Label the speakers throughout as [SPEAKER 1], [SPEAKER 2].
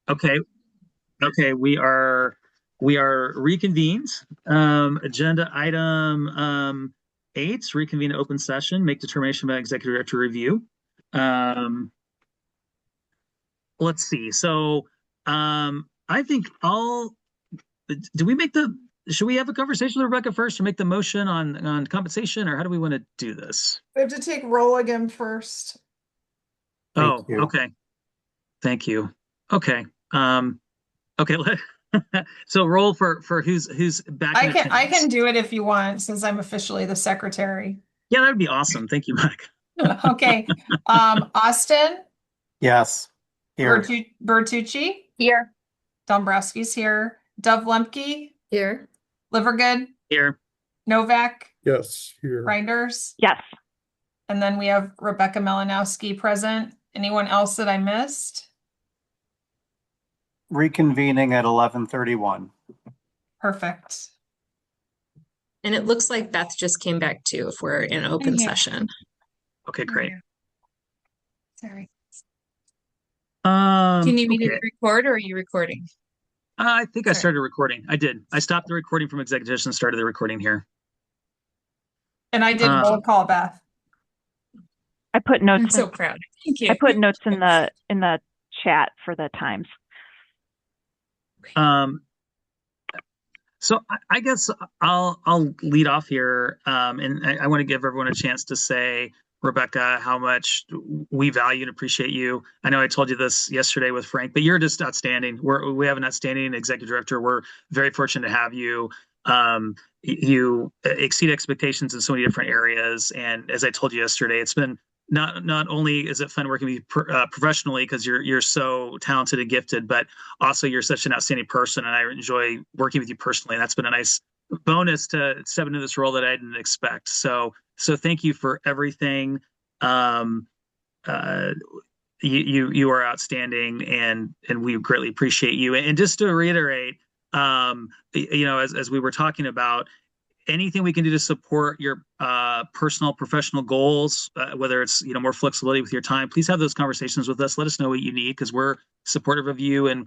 [SPEAKER 1] Okay, okay, we are reconvened. Agenda item 8, reconvene open session, make determination about executive director review. Um, let's see. So I think I'll do we make the should we have a conversation with Rebecca first or make the motion on compensation, or how do we want to do this?
[SPEAKER 2] We have to take roll again first.
[SPEAKER 3] Thank
[SPEAKER 1] Oh,
[SPEAKER 3] you.
[SPEAKER 1] okay. Thank you. Okay. Um, okay. So roll for who's back in
[SPEAKER 2] I
[SPEAKER 1] attendance.
[SPEAKER 2] can do it if you want, since I'm officially the secretary.
[SPEAKER 1] Yeah, that would be awesome. Thank you, Mike.
[SPEAKER 2] Okay. Austin,
[SPEAKER 3] Yes. Here.
[SPEAKER 2] Bertucci,
[SPEAKER 4] Here.
[SPEAKER 2] Dombrowski's here. Dov Lemke,
[SPEAKER 4] Here.
[SPEAKER 2] Livergood,
[SPEAKER 1] Here.
[SPEAKER 2] Novak,
[SPEAKER 5] Yes, here.
[SPEAKER 2] Reinders,
[SPEAKER 4] Yes.
[SPEAKER 2] and then we have Rebecca Melanowski present. Anyone else that I missed?
[SPEAKER 3] Reconvening at 11:31.
[SPEAKER 2] Perfect.
[SPEAKER 4] And it looks like Beth just came back too, if we're in open
[SPEAKER 6] here.
[SPEAKER 4] session.
[SPEAKER 1] Okay, great.
[SPEAKER 6] Sorry.
[SPEAKER 1] Um,
[SPEAKER 6] Do you need me to
[SPEAKER 1] okay.
[SPEAKER 6] record or are you recording?
[SPEAKER 1] I think I
[SPEAKER 6] Sorry.
[SPEAKER 1] started recording. I did. I stopped the recording from executive and started the recording here.
[SPEAKER 2] And I did roll call Beth.
[SPEAKER 7] I put
[SPEAKER 6] I'm
[SPEAKER 7] notes
[SPEAKER 6] so
[SPEAKER 7] in,
[SPEAKER 6] proud. Thank you.
[SPEAKER 7] I put notes in the chat for the times.
[SPEAKER 1] So I guess I'll lead off here, and I want to give everyone a chance to say, Rebecca, how much we value and appreciate you. I know I told you this yesterday with Frank, but you're just outstanding. We have an outstanding executive director. We're very fortunate to have you. You exceed expectations in so many different areas, and as I told you yesterday, it's been not only is it fun working with you professionally because you're so talented and gifted, but also you're such an outstanding person, and I enjoy working with you personally. And that's been a nice bonus to step into this role that I didn't expect. So thank you for everything. Um, uh, you are outstanding, and we greatly appreciate you. And just to reiterate, as we were talking about, anything we can do to support your personal professional goals, whether it's more flexibility with your time, please have those conversations with us. Let us know what you need because we're supportive of you, and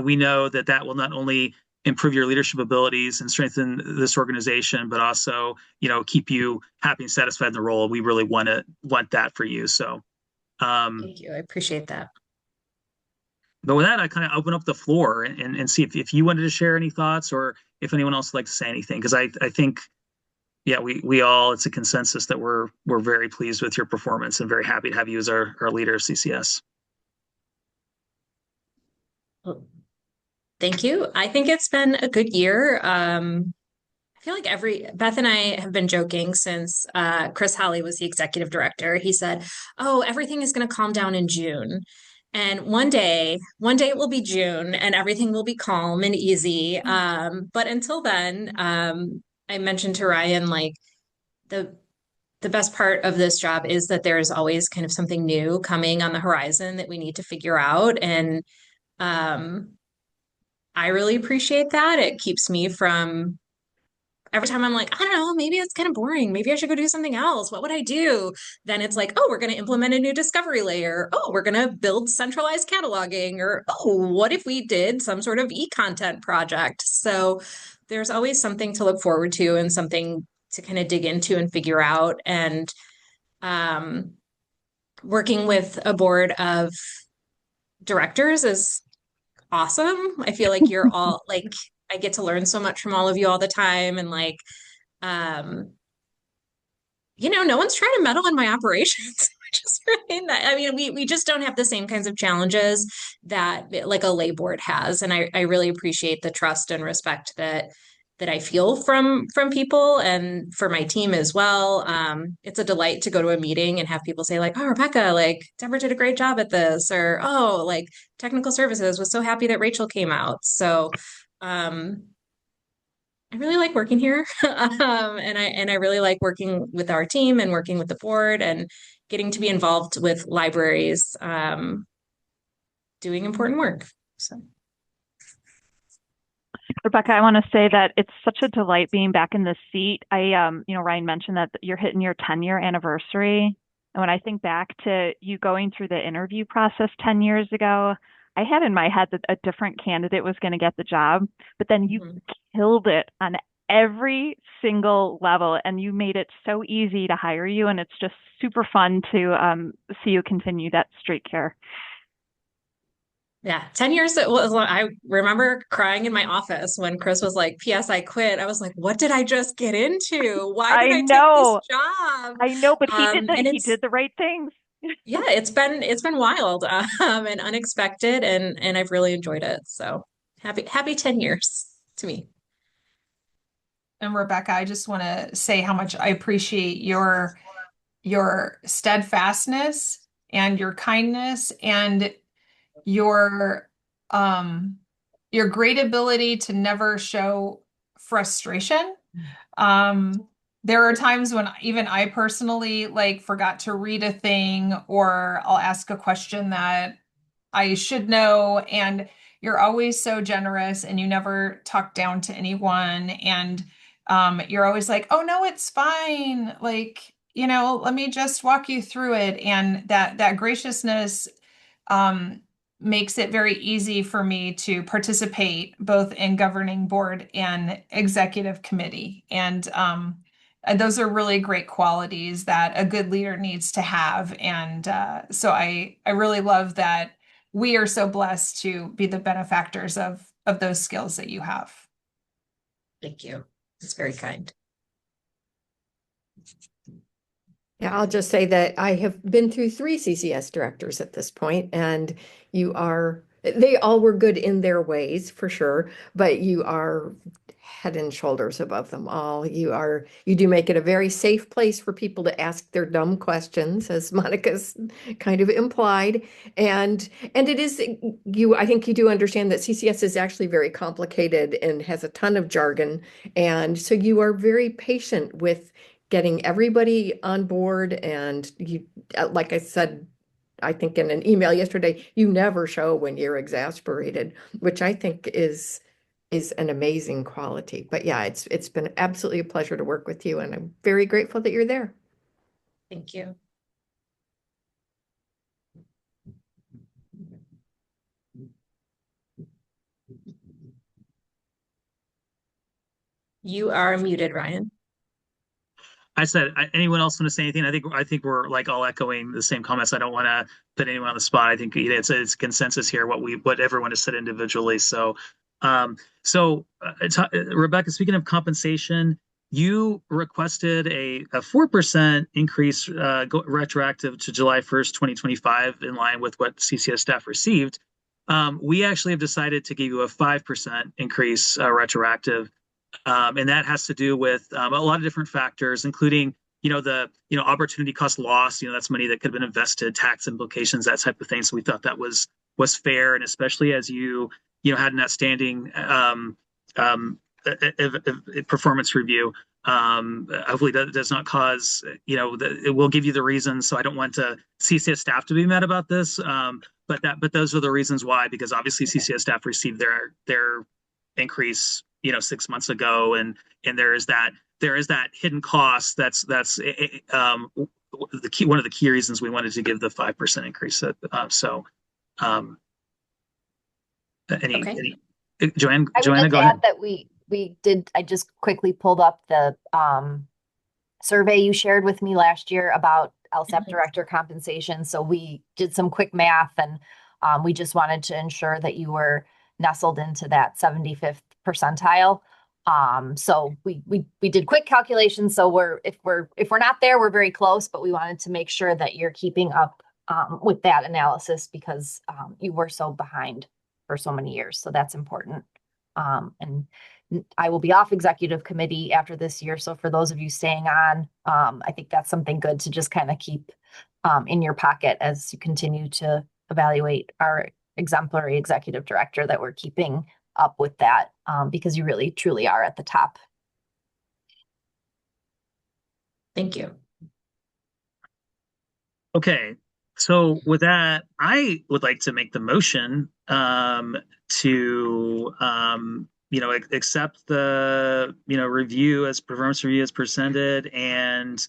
[SPEAKER 1] we know that will not only improve your leadership abilities and strengthen this organization, but also keep you happy and satisfied in the role. We really want that for you. So
[SPEAKER 4] Thank you. I appreciate that.
[SPEAKER 1] but with that, I kind of open up the floor and see if you wanted to share any thoughts or if anyone else would like to say anything. Because I think, yeah, we all, it's a consensus that we're very pleased with your performance and very happy to have you as our leader of CCS.
[SPEAKER 4] Well, thank you. I think it's been a good year. I feel like Beth and I have been joking since Chris Holly was the executive director. He said, "Oh, everything is going to calm down in June." And one day it will be June and everything will be calm and easy. But until then, I mentioned to Ryan, like the the best part of this job is that there is always kind of something new coming on the horizon that we need to figure out. And um, I really appreciate that. It keeps me from every time I'm like, I don't know, maybe it's kind of boring. Maybe I should go do something else. What would I do? Then it's like, oh, we're going to implement a new discovery layer. Oh, we're going to build centralized cataloging. Or, oh, what if we did some sort of e-content project? So there's always something to look forward to and something to kind of dig into and figure out. And um, working with a board of directors is awesome. I feel like you're all like, I get to learn so much from all of you all the time. And like, um, no one's trying to meddle in my operations. Which is really that. I mean, we just don't have the same kinds of challenges that like a lay board has. And I really appreciate the trust and respect that I feel from people and for my team as well. It's a delight to go to a meeting and have people say like, "Oh, Rebecca, like Deborah did a great job at this," or "Oh, like technical services was so happy that Rachel came out." So, um, I really like working here, and I really like working with our team and working with the board and getting to be involved with libraries, doing important work. So.
[SPEAKER 7] Rebecca, I want to say that it's such a delight being back in this seat. Ryan mentioned that you're hitting your 10-year anniversary. And when I think back to you going through the interview process 10 years ago, I had in my head that a different candidate was going to get the job, but then you
[SPEAKER 4] Mhm.
[SPEAKER 7] killed it on every single level and you made it so easy to hire you. And it's just super fun to see you continue that streak here.
[SPEAKER 4] Yeah, 10 years. I remember crying in my office when Chris was like, "P.S. I quit." I was like, "What did I just get into? Why did
[SPEAKER 7] I
[SPEAKER 4] I take this
[SPEAKER 7] know,
[SPEAKER 4] job?"
[SPEAKER 7] I know, but
[SPEAKER 4] And
[SPEAKER 7] he did the right things.
[SPEAKER 4] yeah, it's been wild, and unexpected, and I've really enjoyed it. So happy 10 years to me.
[SPEAKER 2] And Rebecca, I just want to say how much I appreciate your steadfastness and your kindness and your um your great ability to never show frustration. There are times when even I personally like forgot to read a thing or I'll ask a question that I should know, and you're always so generous and you never talk down to anyone, and you're always like, "Oh no, it's fine. Like, let me just walk you through it." And that graciousness um, makes it very easy for me to participate both in governing board and executive committee. And those are really great qualities that a good leader needs to have. And so I really love that we are so blessed to be the benefactors of those skills that you have.
[SPEAKER 4] Thank you. It's very kind.
[SPEAKER 5] Yeah, I'll just say that I have been through 3 CCS directors at this point, and they all were good in their ways for sure, but you are head and shoulders above them all. You do make it a very safe place for people to ask their dumb questions, as Monica's kind of implied. And it is I think you do understand that CCS is actually very complicated and has a ton of jargon. And so you are very patient with getting everybody on board. And you, like I said, I think in an email yesterday, you never show when you're exasperated, which I think is an amazing quality. But yeah, it's been absolutely a pleasure to work with you, and I'm very grateful that you're there.
[SPEAKER 4] Thank you. You are muted, Ryan.
[SPEAKER 1] I said, anyone else want to say anything? I think we're like all echoing the same comments. I don't want to put anyone on the spot. I think it's a consensus here what everyone has said individually. So, Rebecca, speaking of compensation, you requested a 4% increase retroactive to July 1st, 2025, in line with what CCS staff received. We actually have decided to give you a 5% increase retroactive. And that has to do with a lot of different factors, including, the opportunity cost loss. That's money that could have been invested, tax implications, that type of thing. So we thought that was fair, and especially as you had an outstanding performance review. Hopefully that does not cause, it will give you the reasons. So I don't want CCS staff to be mad about this. But those are the reasons why, because obviously CCS staff received their increase 6 months ago, and there is that hidden cost that's one of the key reasons we wanted to give the 5% increase. Joanne,
[SPEAKER 8] I would
[SPEAKER 1] Joanna,
[SPEAKER 8] just
[SPEAKER 1] go ahead.
[SPEAKER 8] add that we did, I just quickly pulled up the survey you shared with me last year about LSAP director compensation. So we did some quick math, and we just wanted to ensure that you were nestled into that 75th percentile. So we did quick calculations. So if we're not there, we're very close, but we wanted to make sure that you're keeping up with that analysis, because you were so behind for so many years. So that's important. And I will be off executive committee after this year. So for those of you staying on, I think that's something good to just kind of keep in your pocket as you continue to evaluate our exemplary executive director, that we're keeping up with that, because you really truly are at the top.
[SPEAKER 4] Thank you.
[SPEAKER 1] Okay, so with that, I would like to make the motion to accept the performance review as presented, and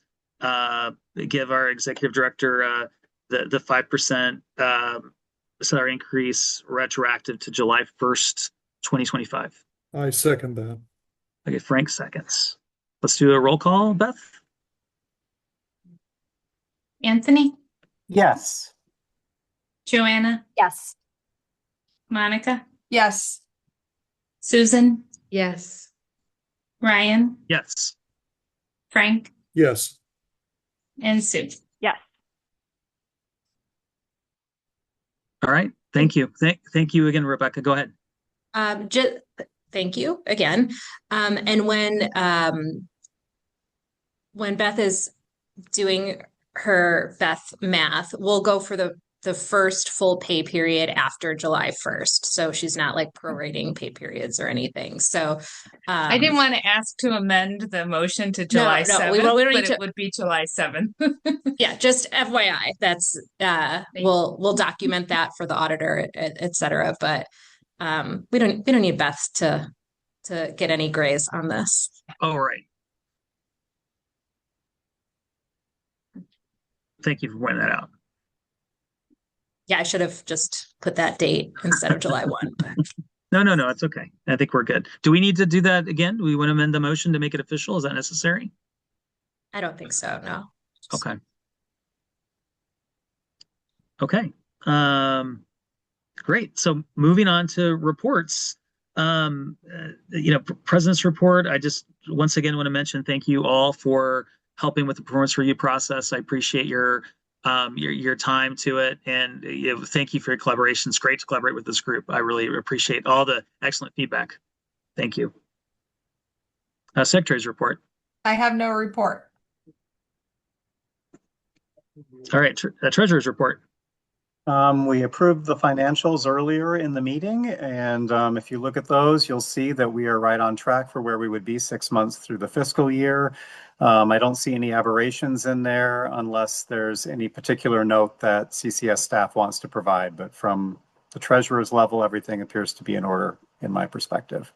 [SPEAKER 1] give our executive director the 5% salary increase retroactive to July 1st, 2025.
[SPEAKER 9] I second that.
[SPEAKER 1] Okay, Frank seconds. Let's do a roll call, Beth.
[SPEAKER 6] Anthony,
[SPEAKER 3] Yes.
[SPEAKER 6] Joanna,
[SPEAKER 8] Yes.
[SPEAKER 6] Monica,
[SPEAKER 2] Yes.
[SPEAKER 6] Susan,
[SPEAKER 5] Yes.
[SPEAKER 6] Ryan,
[SPEAKER 1] Yes.
[SPEAKER 6] Frank,
[SPEAKER 9] Yes.
[SPEAKER 6] and Sue.
[SPEAKER 7] Yes.
[SPEAKER 1] All right. Thank you. Thank you again, Rebecca. Go ahead.
[SPEAKER 4] Just thank you again. And when Beth is doing her Beth math, we'll go for the first full pay period after July 1st. So she's not like prorating pay periods or anything. So
[SPEAKER 6] I didn't want to ask to amend the motion to
[SPEAKER 4] No,
[SPEAKER 6] July
[SPEAKER 4] no,
[SPEAKER 6] 7th,
[SPEAKER 4] we don't need
[SPEAKER 6] but
[SPEAKER 4] to-
[SPEAKER 6] it would be July 7th.
[SPEAKER 4] yeah, just FYI, that's we'll document that for the auditor, et cetera. But we don't need Beth to get any grays on this.
[SPEAKER 1] All right. Thank you for pointing that out.
[SPEAKER 4] Yeah, I should have just put that date instead of July 1. But
[SPEAKER 1] No, it's okay. I think we're good. Do we need to do that again? Do we want to amend the motion to make it official? Is that necessary?
[SPEAKER 4] I don't think so, no.
[SPEAKER 1] Okay. Okay. Great. So moving on to reports, President's report. I just once again want to mention thank you all for helping with the performance review process. I appreciate your time to it, and thank you for your collaboration. It's great to collaborate with this group. I really appreciate all the excellent feedback. Thank you. Secretary's report.
[SPEAKER 2] I have no report.
[SPEAKER 1] All right, Treasurer's report.
[SPEAKER 3] We approved the financials earlier in the meeting, and if you look at those, you'll see that we are right on track for where we would be 6 months through the fiscal year. I don't see any aberrations in there unless there's any particular note that CCS staff wants to provide, but from the treasurer's level, everything appears to be in order in my perspective.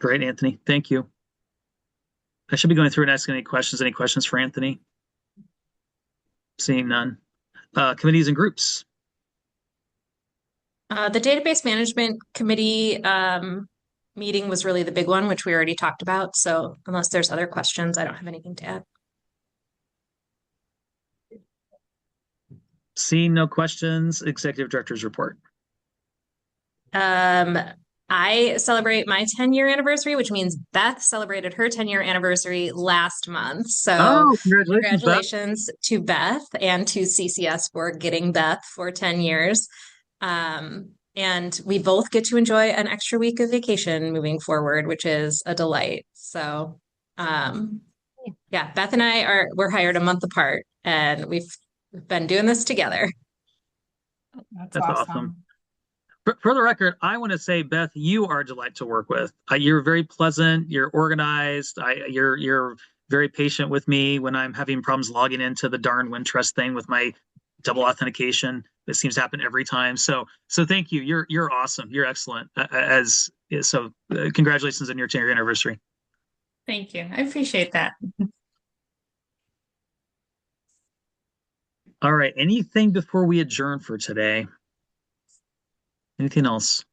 [SPEAKER 1] Great, Anthony. Thank you. I should be going through and asking any questions. Any questions for Anthony? Seeing none. Committees and groups.
[SPEAKER 4] The database management committee meeting was really the big one, which we already talked about. So unless there's other questions, I don't have anything to add.
[SPEAKER 1] Seeing no questions, Executive Director's report.
[SPEAKER 4] I celebrate my 10-year anniversary, which means Beth celebrated her 10-year anniversary last month. So congratulations to Beth and to CCS for getting Beth for 10 years. And we both get to enjoy an extra week of vacation moving forward, which is a delight. So yeah, Beth and we're hired a month apart, and we've been doing this together.
[SPEAKER 2] That's
[SPEAKER 1] awesome. For the record, I want to say, Beth, you are a delight to work with. You're very pleasant. You're organized. You're very patient with me when I'm having problems logging into the darn Wintrust thing with my double authentication. It seems to happen every time. So thank you. You're awesome. You're excellent. Congratulations on your 10-year anniversary.
[SPEAKER 6] Thank you. I appreciate that.
[SPEAKER 1] All right. Anything before we adjourn for today? Anything else?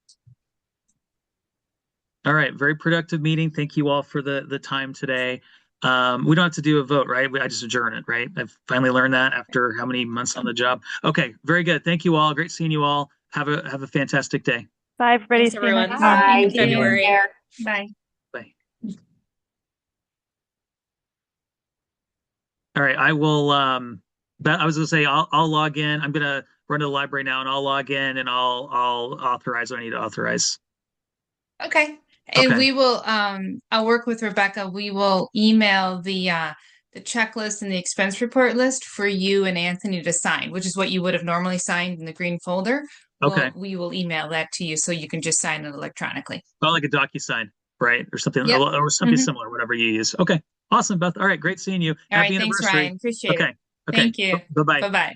[SPEAKER 1] All right. Very productive meeting. Thank you all for the time today. We don't have to do a vote, right? I just adjourn it, right? I've finally learned that after how many months on the job. Okay. Very good. Thank you all. Great seeing you all. Have a fantastic day.
[SPEAKER 7] Bye, everybody.
[SPEAKER 4] Thanks, everyone.
[SPEAKER 8] Bye.
[SPEAKER 4] February.
[SPEAKER 6] Bye.
[SPEAKER 1] Bye. All right. I will, I was going to say, I'll log in. I'm going to run to the library now, and I'll log in, and I'll authorize what I need to authorize.
[SPEAKER 6] Okay. And we will, I'll work with Rebecca. We will email the checklist and the expense report list for you and Anthony to sign, which is what you would have normally signed in the green folder.
[SPEAKER 1] Okay.
[SPEAKER 6] We will email that to you so you can just sign it electronically.
[SPEAKER 1] Well, like a DocuSign, right? Or something,
[SPEAKER 6] Yep.
[SPEAKER 1] or something similar, whatever you use. Okay. Awesome, Beth. All right. Great seeing you.
[SPEAKER 6] All
[SPEAKER 1] Happy
[SPEAKER 6] right. Thanks,
[SPEAKER 1] anniversary.
[SPEAKER 6] Ryan. Appreciate it.
[SPEAKER 1] Okay.
[SPEAKER 6] Thank you.
[SPEAKER 1] Bye-bye.
[SPEAKER 6] Bye-bye.